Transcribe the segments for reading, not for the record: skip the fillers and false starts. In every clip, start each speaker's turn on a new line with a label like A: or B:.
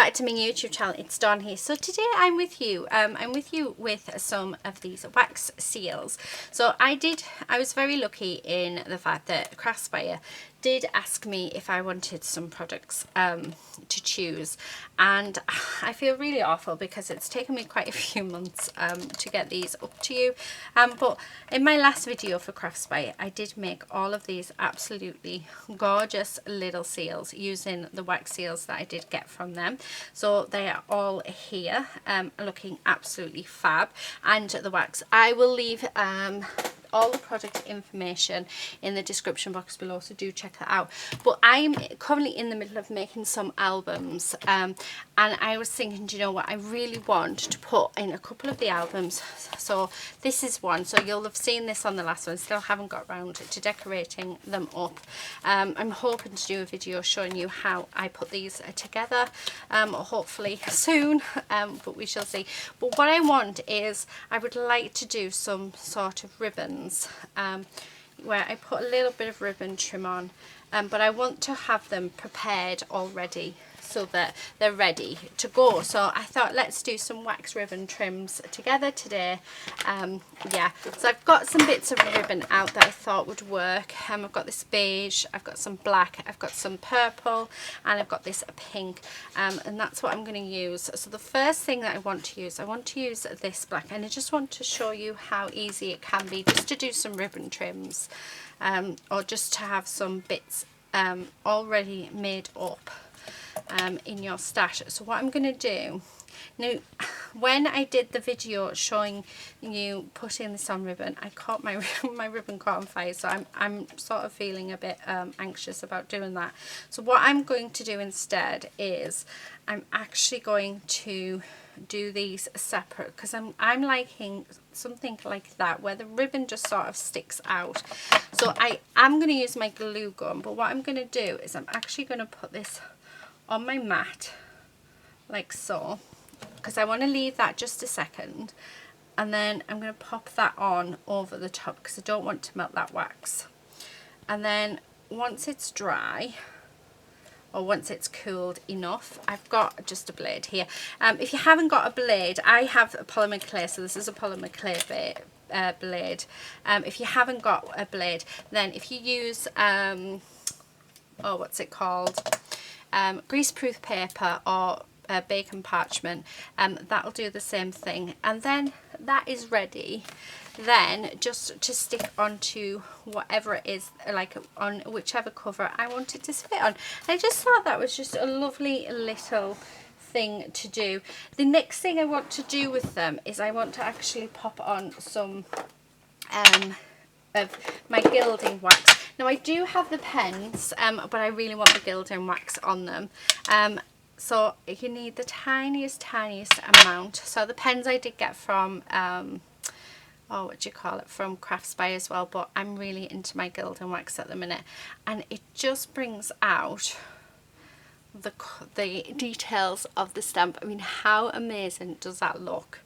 A: back to my YouTube channel. It's Dawn here. So today I'm with you. I'm with you with some of these wax seals. So I was very lucky in the fact that Craspire did ask me if I wanted some products to choose, and I feel really awful because it's taken me quite a few months to get these up to you, but in my last video for Craspire I did make all of these absolutely gorgeous little seals using the wax seals that I did get from them. So they are all here, looking absolutely fab, and the wax I will leave all the product information in the description box below, so do check that out. But I'm currently in the middle of making some albums, and I was thinking, do you know what, I really want to put in a couple of the albums. So this is one, so you'll have seen this on the last one. Still haven't got around to decorating them up. I'm hoping to do a video showing you how I put these together, hopefully soon, but we shall see. But what I want is, I would like to do some sort of ribbons, where I put a little bit of ribbon trim on, but I want to have them prepared already so that they're ready to go. So I thought, let's do some wax ribbon trims together today. Yeah, so I've got some bits of ribbon out that I thought would work. I've got this beige, I've got some black, I've got some purple, and I've got this pink, and that's what I'm going to use. So the first thing that I want to use this black, and I just want to show you how easy it can be just to do some ribbon trims, or just to have some bits already made up in your stash. So what I'm going to do now, when I did the video showing you putting this on ribbon, I caught my ribbon caught on fire, so I'm sort of feeling a bit anxious about doing that. So what I'm going to do instead is I'm actually going to do these separate, because I'm liking something like that where the ribbon just sort of sticks out. So I am going to use my glue gun, but what I'm going to do is I'm actually going to put this on my mat like so, because I want to leave that just a second, and then I'm going to pop that on over the top because I don't want to melt that wax. And then once it's dry, or once it's cooled enough, I've got just a blade here. If you haven't got a blade, I have a polymer clay, so this is a polymer clay blade. If you haven't got a blade, then if you use what's it called, greaseproof paper or bacon parchment, that'll do the same thing. And then that is ready then just to stick onto whatever it is, like on whichever cover I want it to fit on. I just thought that was just a lovely little thing to do. The next thing I want to do with them is I want to actually pop on some of my gilding wax. Now I do have the pens, but I really want the gilding wax on them. So you need the tiniest amount. So the pens I did get from from Craspire as well, but I'm really into my gilding wax at the minute, and it just brings out the details of the stamp. I mean, how amazing does that look?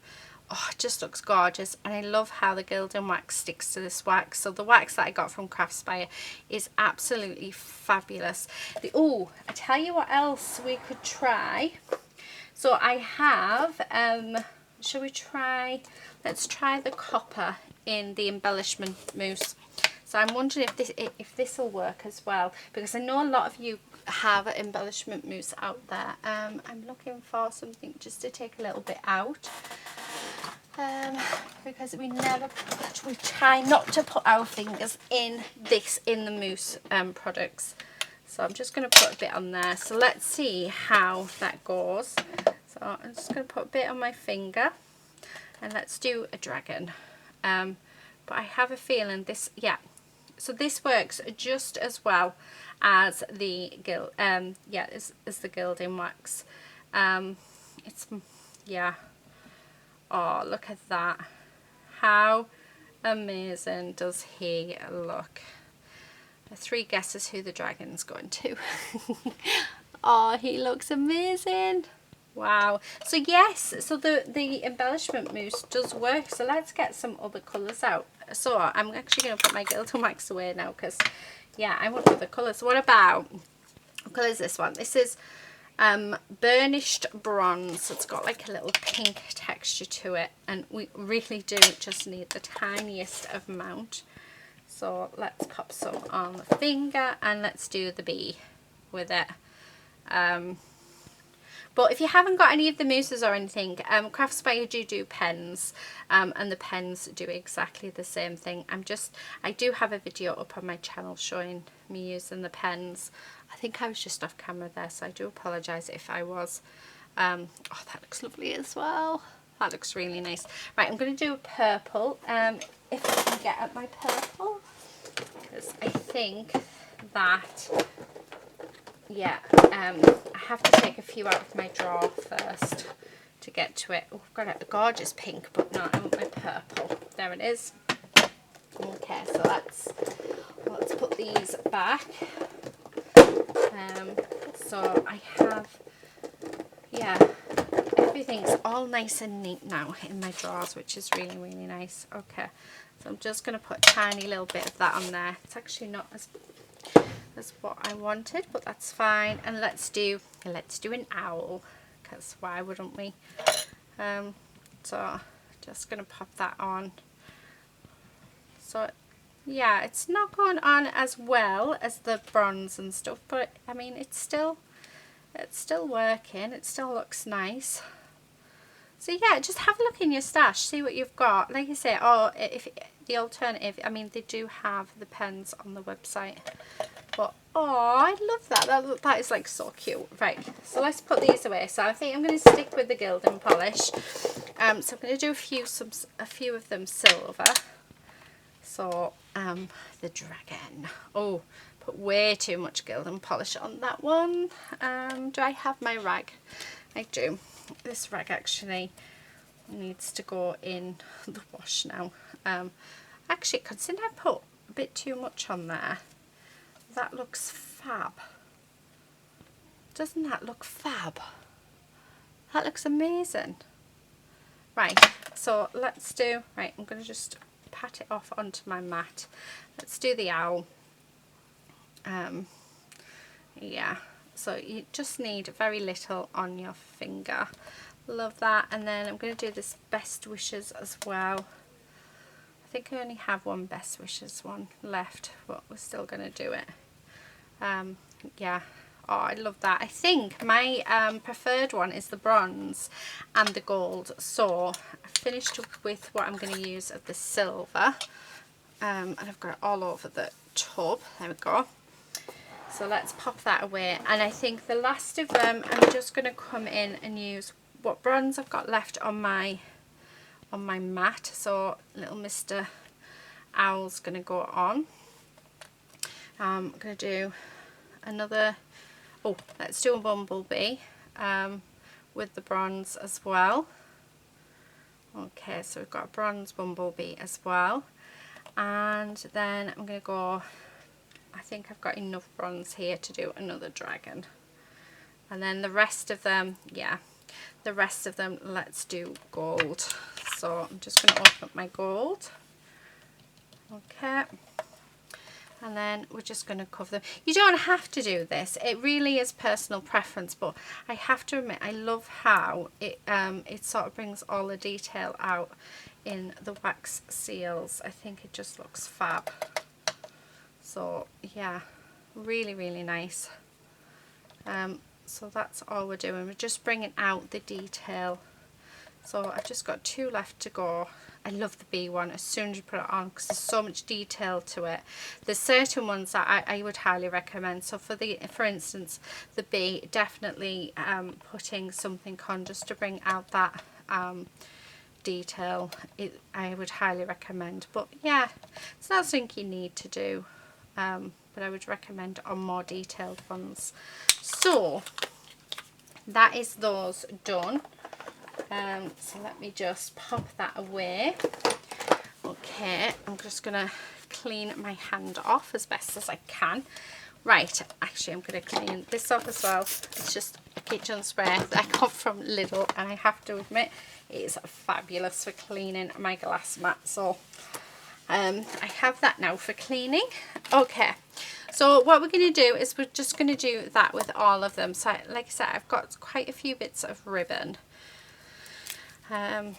A: Oh, it just looks gorgeous, and I love how the gilding wax sticks to this wax. So the wax that I got from Craspire is absolutely fabulous. I tell you what else we could try. So I have, shall we try, let's try the copper in the embellishment mousse. So I'm wondering if this will work as well, because I know a lot of you have embellishment mousse out there. I'm looking for something just to take a little bit out, because we try not to put our fingers in the mousse products. So I'm just going to put a bit on there. So let's see how that goes. So I'm just going to put a bit on my finger, and let's do a dragon. But I have a feeling this, yeah. So this works just as well as the as the gilding wax. Yeah. Oh, look at that. How amazing does he look? 3 guesses who the dragon's going to. Oh, he looks amazing. Wow. So yes, so the embellishment mousse does work. So let's get some other colours out. So I'm actually going to put my gilding wax away now, because yeah, I want other colours. What colour is this one? This is burnished bronze. So it's got like a little pink texture to it, and we really do just need the tiniest amount. So let's pop some on the finger and let's do the bee with it. But if you haven't got any of the mousses or anything, Craspire do pens, and the pens do exactly the same thing. I do have a video up on my channel showing me using the pens. I think I was just off camera there, so I do apologise if I was. Oh, that looks lovely as well. That looks really nice. Right, I'm going to do a purple, if I can get at my purple, because I think that... yeah, I have to take a few out of my drawer first to get to it. Oh, I've got a gorgeous pink, but no, I want my purple. There it is. Okay, so let's put these back. So I have, yeah, everything's all nice and neat now in my drawers, which is really, really nice. Okay, so I'm just going to put a tiny little bit of that on there. It's actually not as what I wanted, but that's fine. And let's do an owl, because why wouldn't we? So just gonna pop that on. So yeah, it's not going on as well as the bronze and stuff, but I mean it's still working. It still looks nice. So yeah, just have a look in your stash, see what you've got. Like I say, or if the alternative, I mean they do have the pens on the website. But oh, I love that. That is like so cute. Right, so let's put these away. So I think I'm going to stick with the gilding polish. So I'm going to do a few of them silver. So the dragon. Oh, put way too much gilding polish on that one. Do I have my rag? I do. This rag actually needs to go in the wash now. Actually, consider I put a bit too much on there. That looks fab. Doesn't that look fab? That looks amazing. Right, so let's do, right, I'm going to just pat it off onto my mat. Let's do the owl. Yeah, so you just need very little on your finger. Love that. And then I'm going to do this best wishes as well. I think I only have one best wishes one left, but we're still going to do it. Yeah, oh, I love that. I think my preferred one is the bronze and the gold. So I finished with what I'm going to use of the silver, and I've got it all over the tub. There we go. So let's pop that away. And I think the last of them, I'm just going to come in and use what bronze I've got left on my mat. So little Mr. Owl's going to go on. I'm going to do another, oh, let's do a bumblebee with the bronze as well. Okay, so we've got a bronze bumblebee as well. And then I'm going to go, I think I've got enough bronze here to do another dragon. And then the rest of them, yeah, the rest of them, let's do gold. So I'm just going to open up my gold. Okay. And then we're just going to cover them. You don't have to do this. It really is personal preference, but I have to admit I love how it sort of brings all the detail out in the wax seals. I think it just looks fab. So yeah, really, really nice. So that's all we're doing. We're just bringing out the detail. So I've just got 2 left to go. I love the bee one as soon as you put it on, because there's so much detail to it. There's certain ones that I would highly recommend. So for instance, the bee, definitely putting something on just to bring out that detail, I would highly recommend. But yeah, it's not something you need to do, but I would recommend on more detailed ones. So that is those done. So let me just pop that away. Okay, I'm just gonna clean my hand off as best as I can. Right, actually I'm gonna clean this off as well. It's just a kitchen spray that I got from Lidl, and I have to admit it is fabulous for cleaning my glass mat. So I have that now for cleaning. Okay, so what we're going to do is we're just going to do that with all of them. So like I said, I've got quite a few bits of ribbon. I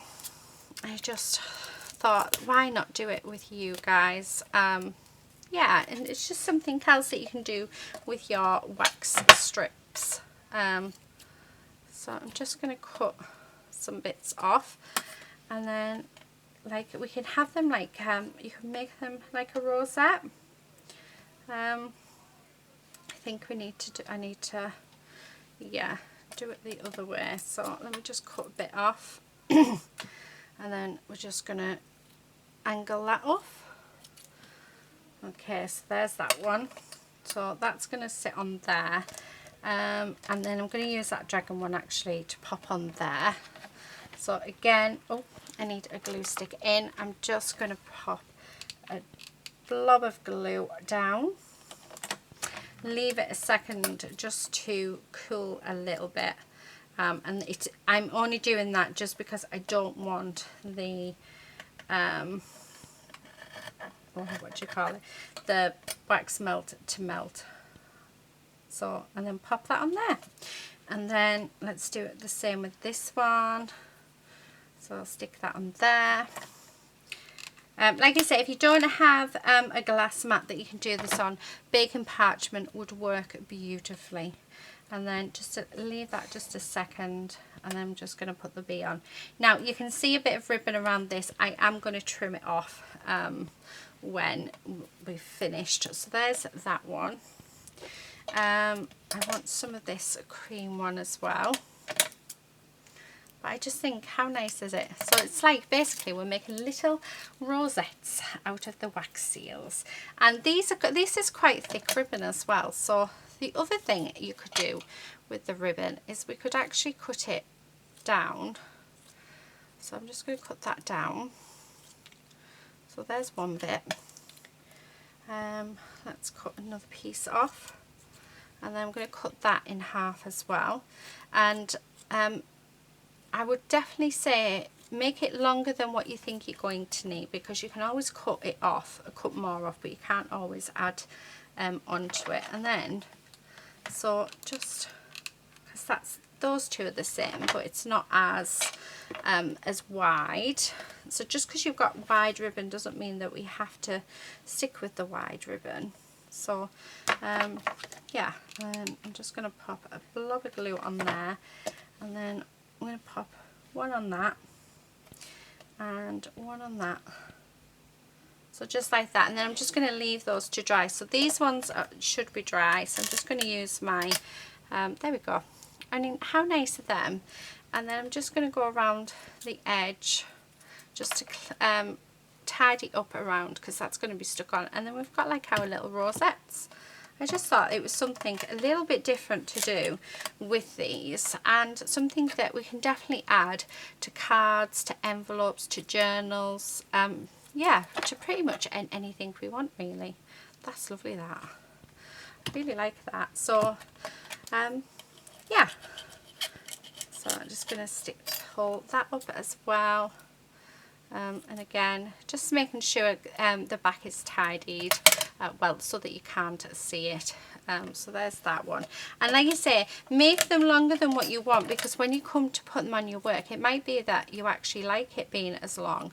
A: just thought, why not do it with you guys? Yeah, and it's just something else that you can do with your wax strips. So I'm just going to cut some bits off, and then like we can have them like you can make them like a rosette. I think we need to do, I need to, yeah, do it the other way. So let me just cut a bit off and then we're just going to angle that off. Okay, so there's that one. So that's going to sit on there. And then I'm going to use that dragon one actually to pop on there. So again, oh, I need a glue stick in. I'm just going to pop a blob of glue down. Leave it a second just to cool a little bit. And I'm only doing that just because I don't want the what do you call it, the wax melt to melt. So, and then pop that on there, and then let's do it the same with this one. So I'll stick that on there. Like I said, if you don't have a glass mat that you can do this on, baking parchment would work beautifully. And then just to leave that just a second, and then I'm just going to put the bee on. Now you can see a bit of ribbon around this. I am going to trim it off when we've finished. So there's that one. I want some of this cream one as well. But I just think, how nice is it? So it's like basically we're making little rosettes out of the wax seals, and this is quite thick ribbon as well. So the other thing you could do with the ribbon is we could actually cut it down. So I'm just going to cut that down. So there's one bit. Let's cut another piece off, and then I'm going to cut that in half as well. And I would definitely say make it longer than what you think you're going to need, because you can always cut it off, cut more off, but you can't always add onto it. And then, so just because those two are the same, but it's not as wide. So just because you've got wide ribbon doesn't mean that we have to stick with the wide ribbon. So yeah, I'm just going to pop a blob of glue on there, and then I'm going to pop one on that and one on that. So just like that, and then I'm just going to leave those to dry. So these ones should be dry, so I'm just going to use my there we go. I mean, how nice are them? And then I'm just going to go around the edge just to tidy up around, because that's going to be stuck on. And then we've got like our little rosettes. I just thought it was something a little bit different to do with these, and something that we can definitely add to cards, to envelopes, to journals, yeah, to pretty much anything we want really. That's lovely, that. I really like that. So yeah, so I'm just going to hold that up as well. And again, just making sure the back is tidied well, so that you can't see it. So there's that one. And like I say, make them longer than what you want, because when you come to put them on your work, it might be that you actually like it being as long.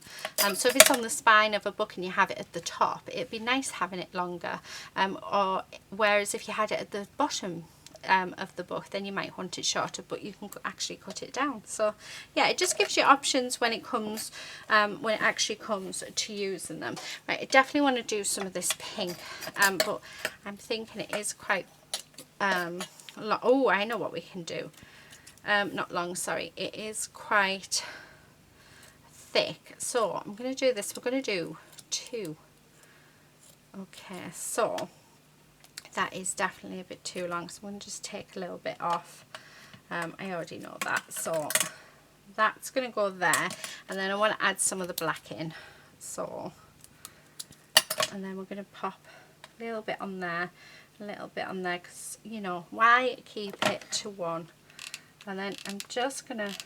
A: So if it's on the spine of a book and you have it at the top, it'd be nice having it longer. Or whereas if you had it at the bottom of the book, then you might want it shorter, but you can actually cut it down. So yeah, it just gives you options when it comes when it actually comes to using them. Right, I definitely want to do some of this pink, but I'm thinking it is quite long. Oh, I know what we can do. Not long, sorry, it is quite thick. So I'm going to do this. We're going to do two. Okay, so that is definitely a bit too long, so I'm going to just take a little bit off. I already know that, so that's going to go there, and then I want to add some of the black in. So, and then we're going to pop a little bit on there, a little bit on there, because, you know, why keep it to one? And then I'm just going to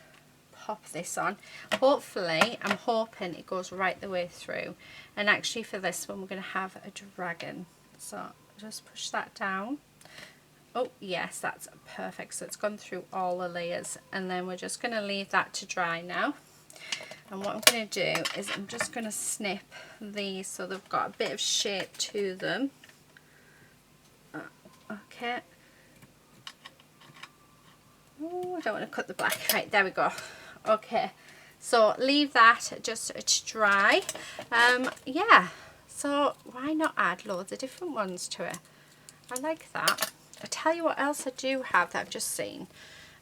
A: pop this on. Hopefully, I'm hoping it goes right the way through. And actually for this one, we're going to have a dragon. So just push that down. Oh yes, that's perfect. So it's gone through all the layers, and then we're just going to leave that to dry now. And what I'm going to do is I'm just going to snip these so they've got a bit of shape to them. Okay. Oh, I don't want to cut the black. Right, there we go. Okay, so leave that just to dry. Yeah, so why not add loads of different ones to it? I like that. I tell you what else I do have that I've just seen.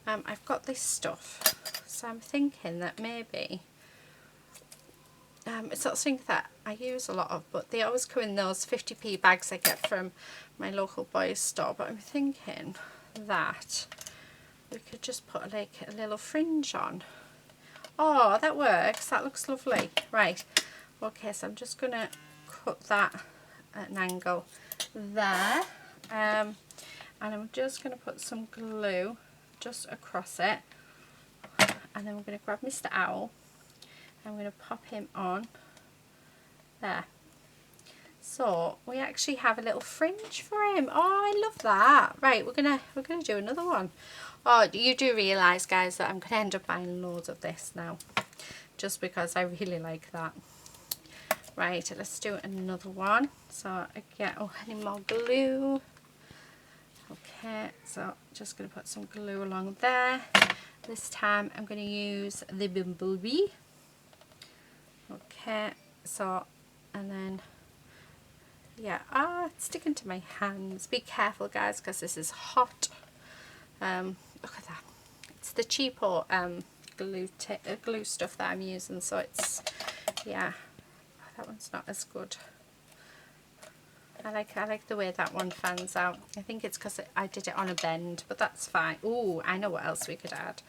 A: I've got this stuff, so I'm thinking that maybe it's not something that I use a lot of, but they always come in those 50p bags I get from my local boys store. But I'm thinking that we could just put like a little fringe on. Oh, that works. That looks lovely. Right. Okay, so I'm just going to cut that at an angle there. And I'm just going to put some glue just across it. And then we're going to grab Mr. Owl. I'm going to pop him on there. So we actually have a little fringe for him. Oh, I love that. Right, we're gonna do another one. Oh, you do realise, guys, that I'm gonna end up buying loads of this now, just because I really like that. Right, let's do another one. So I get any more glue. Okay, so just gonna put some glue along there. This time I'm gonna use the bumblebee. Okay, so and then. Yeah, it's sticking to my hands. Be careful, guys, because this is hot. Look at that. It's the cheapo glue stuff that I'm using, so it's, yeah, that one's not as good. I like the way that one fans out. I think it's because I did it on a bend, but that's fine. Ooh, I know what else we could add.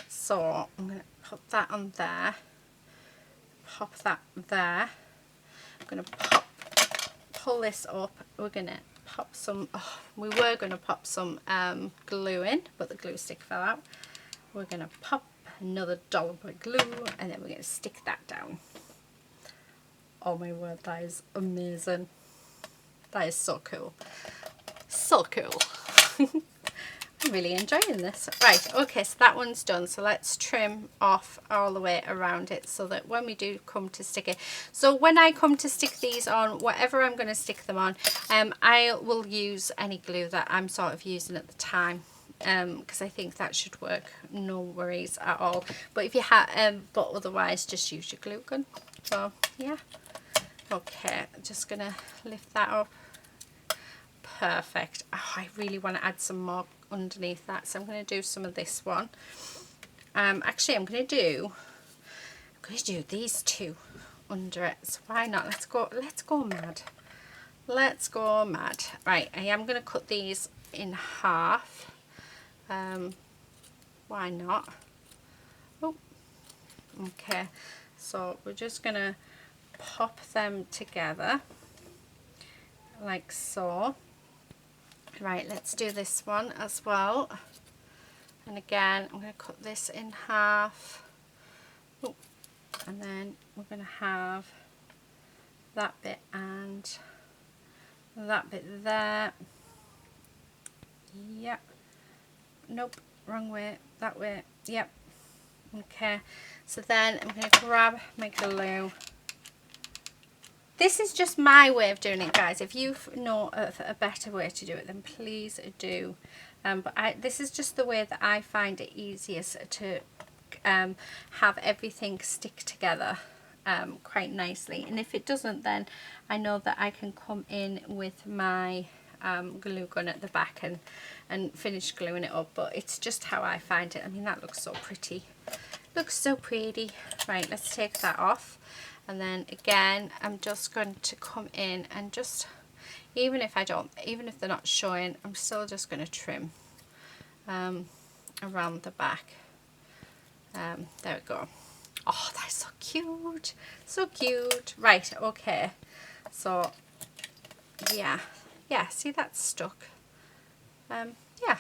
A: So I'm going to put that on there. Pop that there. I'm going to pull this up. We're going to pop some, we were going to pop some glue in, but the glue stick fell out. We're going to pop another dollop of glue, and then we're going to stick that down. Oh my word, that is amazing. That is so cool. So cool. I'm really enjoying this. Right, okay, so that one's done. So let's trim off all the way around it so that when we do come to stick it. So when I come to stick these on, whatever I'm going to stick them on, I will use any glue that I'm sort of using at the time. Because I think that should work. No worries at all. But if you have, but otherwise just use your glue gun. So yeah. Okay, I'm just going to lift that up. Perfect. Oh, I really want to add some more underneath that, so I'm going to do some of this one. Actually, I'm going to do these two under it. So why not? Let's go mad. Let's go mad. Right, I am going to cut these in half. Why not? Oh, okay. So we're just going to pop them together like so. Right, let's do this one as well. And again, I'm going to cut this in half. Oh, and then we're going to have that bit and that bit there. Yep. Nope, wrong way. That way. Yep. Okay. So then I'm going to grab my glue. This is just my way of doing it, guys. If you know a better way to do it, then please do. But this is just the way that I find it easiest to have everything stick together quite nicely. And if it doesn't, then I know that I can come in with my glue gun at the back and finish gluing it up. But it's just how I find it. I mean, that looks so pretty. Looks so pretty. Right, let's take that off. And then again, I'm just going to come in and just, even if they're not showing, I'm still just going to trim around the back. There we go. Oh, that's so cute. So cute. Right, okay. So, yeah, see, that's stuck. Yeah,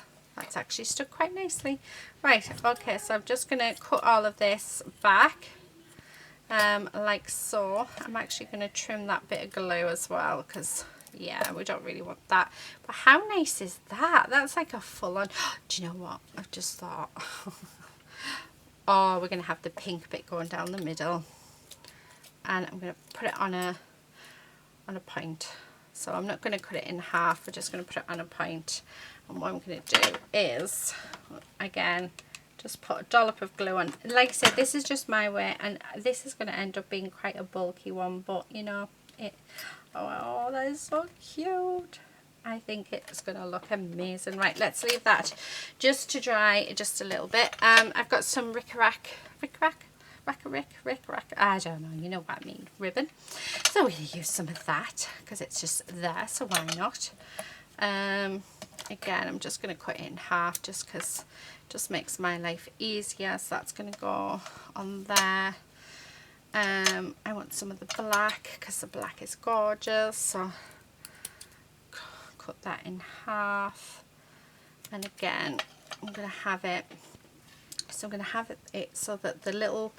A: it's actually stuck quite nicely. Right, okay, so I'm just going to cut all of this back like so. I'm actually going to trim that bit of glue as well because, yeah, we don't really want that. But how nice is that? That's like a full-on... Do you know what? I've just thought... Oh, we're going to have the pink bit going down the middle. And I'm going to put it on a point. So I'm not going to cut it in half. We're just going to put it on a point. And what I'm going to do is, again, just put a dollop of glue on. Like I said, this is just my way, and this is going to end up being quite a bulky one, but you know, oh, that is so cute. I think it's going to look amazing. Right, let's leave that just to dry just a little bit. I've got some rick-a-rack, I don't know, you know what I mean, ribbon. So we're going to use some of that because it's just there, so why not? Again, I'm just going to cut it in half just because it just makes my life easier. So that's going to go on there. I want some of the black because the black is gorgeous, so cut that in half. And again, I'm going to have it, so I'm going to have it so that the little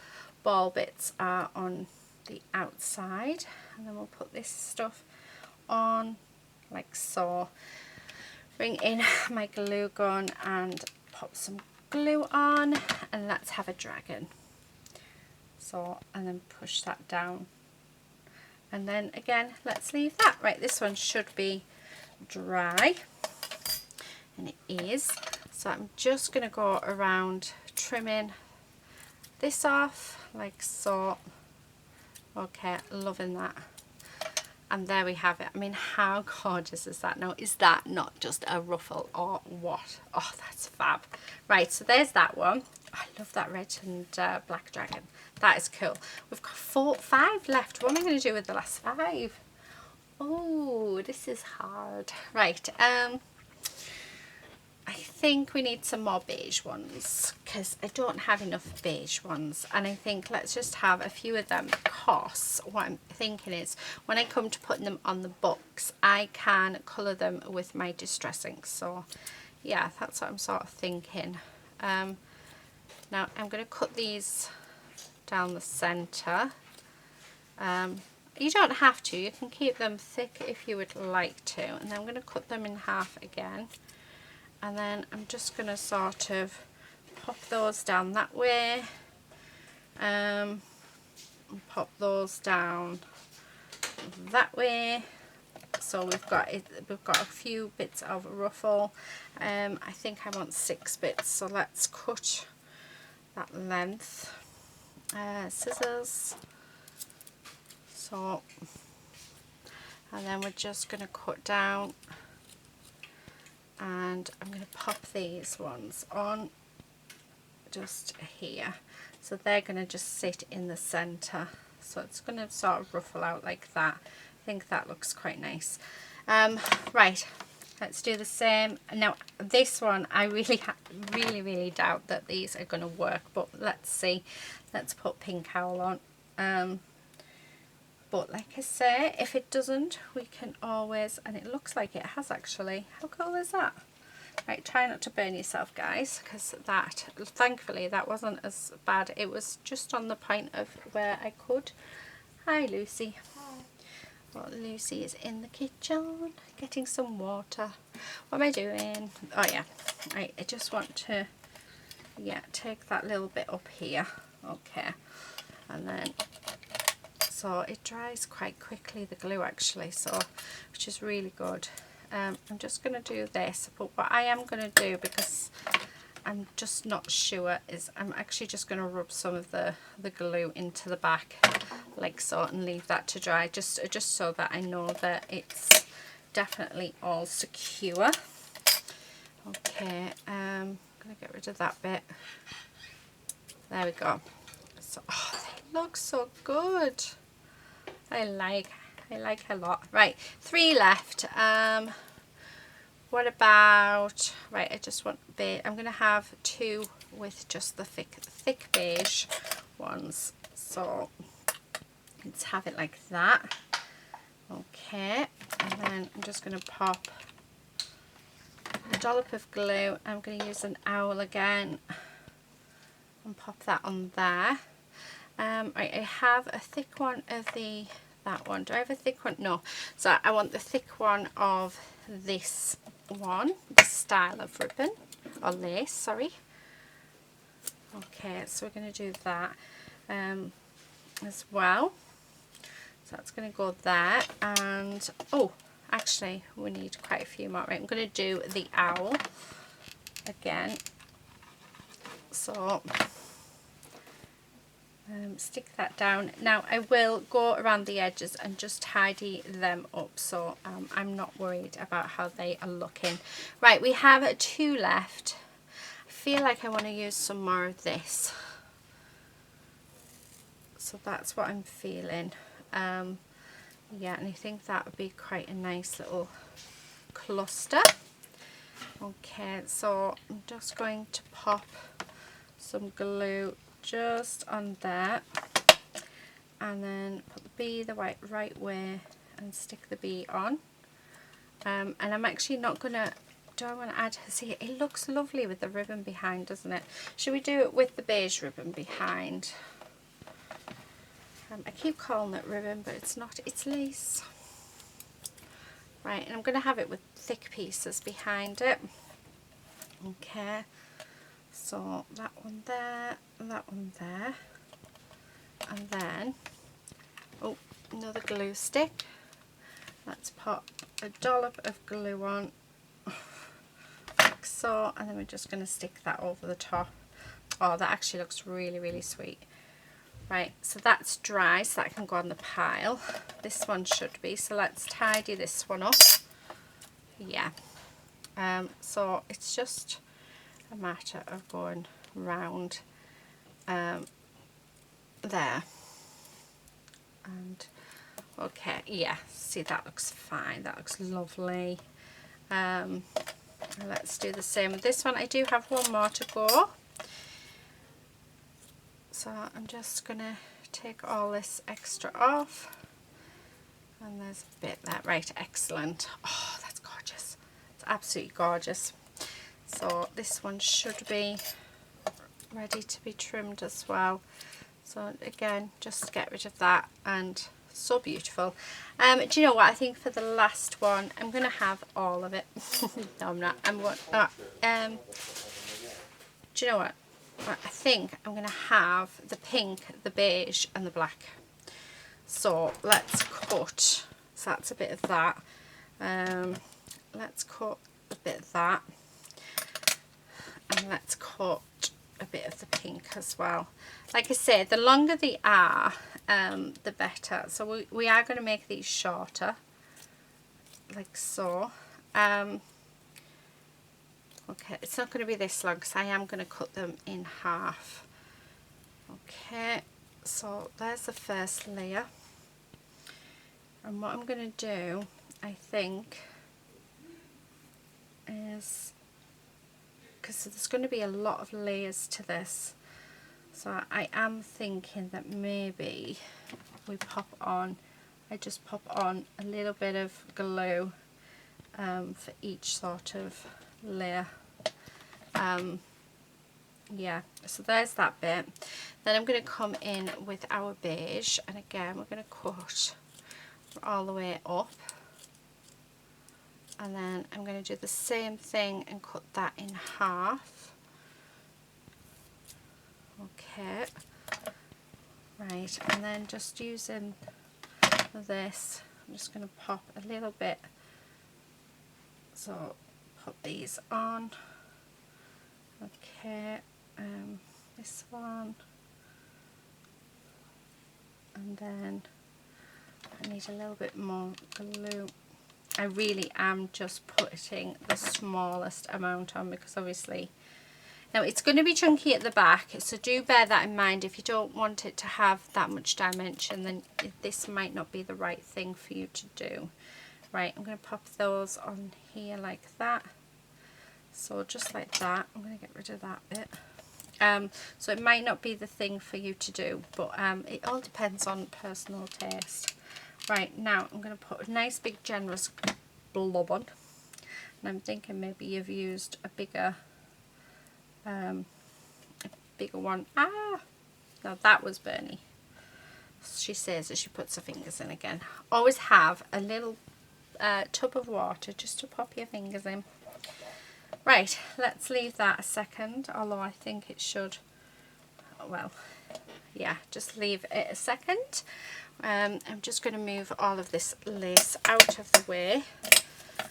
A: ball bits are on the outside, and then we'll put this stuff on like so. Bring in my glue gun and pop some glue on, and let's have a dragon. So, and then push that down, and then again let's leave that. Right, this one should be dry, and it is. So I'm just going to go around trimming this off like so. Okay, loving that. And there we have it. I mean, how gorgeous is that? Now, is that not just a ruffle or what? Oh, that's fab. Right, so there's that one. I love that red and black dragon. That is cool. We've got 5 left. What am I going to do with the last 5? Oh, this is hard. Right, I think we need some more beige ones because I don't have enough beige ones, and I think let's just have a few of them because what I'm thinking is when I come to putting them on the books I can colour them with my distress ink. So yeah, that's what I'm sort of thinking. Now I'm going to cut these down the centre. You don't have to, you can keep them thick if you would like to, and then I'm going to cut them in half again. And then I'm just going to sort of pop those down that way, and pop those down that way. So we've got a few bits of ruffle. I think I want 6 bits, so let's cut that length. Scissors. So, and then we're just going to cut down. And I'm going to pop these ones on just here, so they're going to just sit in the center, so it's going to sort of ruffle out like that. I think that looks quite nice. Right, let's do the same. Now this one I really doubt that these are going to work, but let's see. Let's put pink owl on. But like I say, if it doesn't, we can always, and it looks like it has actually. How cool is that? Right, try not to burn yourself, guys, because that, thankfully, that wasn't as bad. It was just on the point of where I could. Hi, Lucy. Hi. Well, Lucy is in the kitchen getting some water. What am I doing? Oh, yeah. Right, I just want to, yeah, take that little bit up here. Okay. And then... so it dries quite quickly, the glue actually, so which is really good. I'm just going to do this, but what I am going to do, because I'm just not sure, is I'm actually just going to rub some of the glue into the back like so and leave that to dry, just so that I know that it's definitely all secure. Okay, I'm going to get rid of that bit. There we go. So, oh, they look so good. I like a lot. Right, 3 left. What about, right, I just want beige. I'm going to have 2 with just the thick beige ones. So let's have it like that. Okay, and then I'm just going to pop a dollop of glue. I'm going to use an owl again and pop that on there. I have a thick one of that one. Do I have a thick one? No. So I want the thick one of this one, this style of ribbon, or lace, sorry. Okay, so we're going to do that as well. So that's going to go there, and oh, actually we need quite a few more. Right, I'm going to do the owl again. So stick that down. Now I will go around the edges and just tidy them up, so I'm not worried about how they are looking. Right, we have 2 left. I feel like I want to use some more of this, so that's what I'm feeling. Yeah, and I think that would be quite a nice little cluster. Okay, so I'm just going to pop some glue just on there, and then put the bee the right way and stick the bee on. And I'm actually not gonna, do I want to add, see, it looks lovely with the ribbon behind, doesn't it? Should we do it with the beige ribbon behind? I keep calling it ribbon, but it's not, it's lace. Right, and I'm going to have it with thick pieces behind it. Okay, so that one there, and that one there, and then, oh, another glue stick. Let's pop a dollop of glue on, like so, and then we're just going to stick that over the top. Oh, that actually looks really, really sweet. Right, so that's dry, so that can go on the pile. This one should be, so let's tidy this one up. Yeah, so it's just a matter of going round there. And okay, yeah, see, that looks fine, that looks lovely. Let's do the same with this one. I do have one more to go. So I'm just going to take all this extra off, and there's a bit there. Right, excellent. Oh, that's gorgeous. It's absolutely gorgeous. So this one should be ready to be trimmed as well. So again, just get rid of that, and so beautiful. Do you know what? I think for the last one, I'm going to have all of it. No, I'm not. Do you know what? I think I'm going to have the pink, the beige and the black. So let's cut, so that's a bit of that. Let's cut a bit of that, and let's cut a bit of the pink as well. Like I said, the longer they are, the better. So we are going to make these shorter, like so. Okay, it's not going to be this long because I am going to cut them in half. Okay, so there's the first layer. And what I'm going to do, I think, is, because there's going to be a lot of layers to this, so I am thinking that maybe we pop on, I just pop on a little bit of glue for each sort of layer. Yeah, so there's that bit. Then I'm going to come in with our beige, and again we're going to cut all the way up, and then I'm going to do the same thing and cut that in half. Okay, right, and then just using this, I'm just going to pop a little bit, so put these on. Okay, this one, and then I need a little bit more glue. I really am just putting the smallest amount on, because obviously now it's going to be chunky at the back, so do bear that in mind. If you don't want it to have that much dimension, then this might not be the right thing for you to do. Right, I'm going to pop those on here like that. So just like that. I'm going to get rid of that bit. So it might not be the thing for you to do, but it all depends on personal taste. Right, now I'm going to put a nice big generous blob on. And I'm thinking maybe you've used a bigger one. Ah, no, that was Bernie. She says as she puts her fingers in again. Always have a little tub of water just to pop your fingers in. Right, let's leave that a second, although I think it should, well, yeah, just leave it a second. I'm just going to move all of this lace out of the way,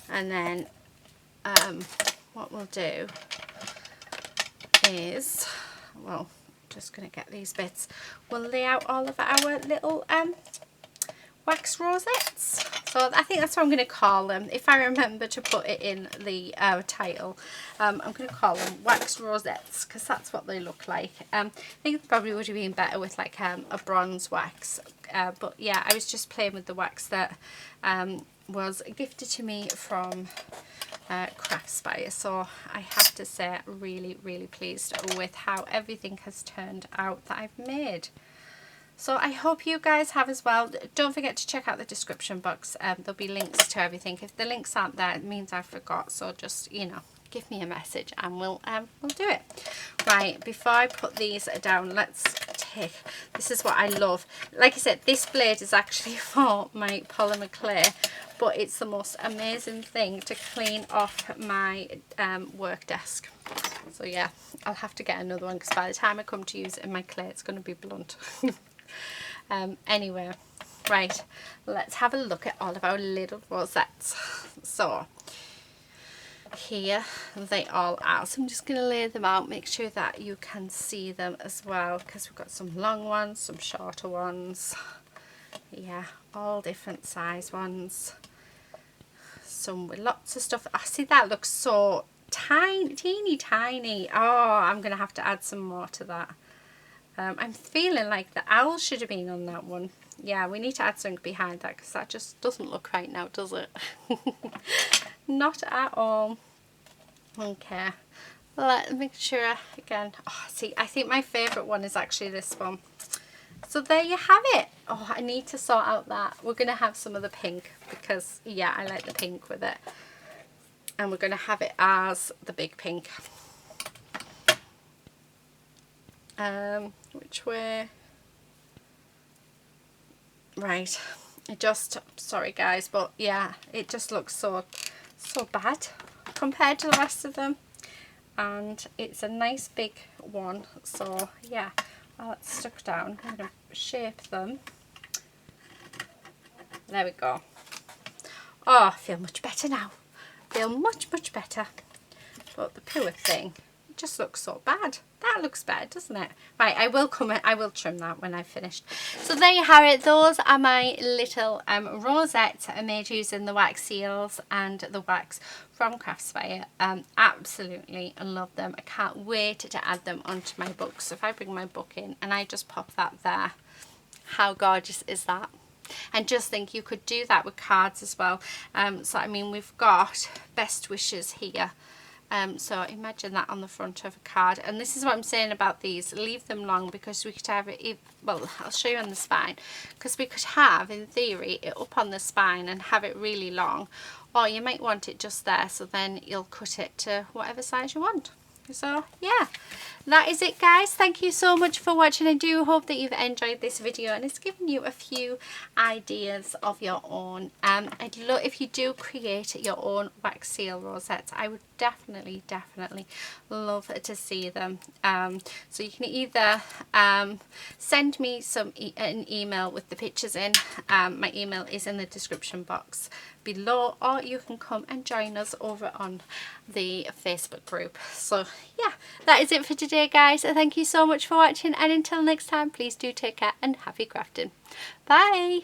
A: and then what we'll do is, well, just going to get these bits, we'll lay out all of our little wax rosettes. So I think that's what I'm going to call them. If I remember to put it in the title, I'm going to call them wax rosettes, because that's what they look like. I think it probably would have been better with like a bronze wax. But yeah, I was just playing with the wax that was gifted to me from Craspire. So I have to say, really, really pleased with how everything has turned out that I've made. So I hope you guys have as well. Don't forget to check out the description box. There'll be links to everything. If the links aren't there, it means I forgot. So just, you know, give me a message and we'll do it. Right, before I put these down, let's take, this is what I love. Like I said, this blade is actually for my polymer clay, but it's the most amazing thing to clean off my work desk. So yeah, I'll have to get another one, because by the time I come to use it in my clay, it's going to be blunt. Anyway, right, let's have a look at all of our little rosettes. So here they all are. So I'm just going to lay them out, make sure that you can see them as well, because we've got some long ones, some shorter ones, yeah, all different size ones, some with lots of stuff. I see that looks so tiny, teeny tiny. Oh, I'm going to have to add some more to that. I'm feeling like the owl should have been on that one. Yeah, we need to add something behind that, because that just doesn't look right now, does it? Not at all. Okay, let's make sure again. Oh, see, I think my favourite one is actually this one. So there you have it. Oh, I need to sort out that. We're going to have some of the pink, because, yeah, I like the pink with it. And we're going to have it as the big pink. Which way? Right, it just, sorry guys, but yeah, it just looks so bad compared to the rest of them, and it's a nice big one. So yeah, while it's stuck down, I'm going to shape them. There we go. Oh, I feel much better now. Feel much better. But the poor thing, it just looks so bad. That looks bad, doesn't it? Right, I will trim that when I've finished. So there you have it. Those are my little rosettes I made using the wax seals and the wax from Craspire. Absolutely love them. I can't wait to add them onto my book. So if I bring my book in and I just pop that there, how gorgeous is that? And just think, you could do that with cards as well. So I mean, we've got best wishes here. So imagine that on the front of a card. And this is what I'm saying about these. Leave them long, because we could have it, well, I'll show you on the spine. Because we could have, in theory, it up on the spine and have it really long. Or you might want it just there, so then you'll cut it to whatever size you want. So yeah, that is it guys. Thank you so much for watching. I do hope that you've enjoyed this video and it's given you a few ideas of your own. I'd love if you do create your own wax seal rosettes. I would definitely love to see them. So you can either send me an email with the pictures in. My email is in the description box below, or you can come and join us over on the Facebook group. So yeah, that is it for today guys. Thank you so much for watching, and until next time, please do take care and happy crafting. Bye.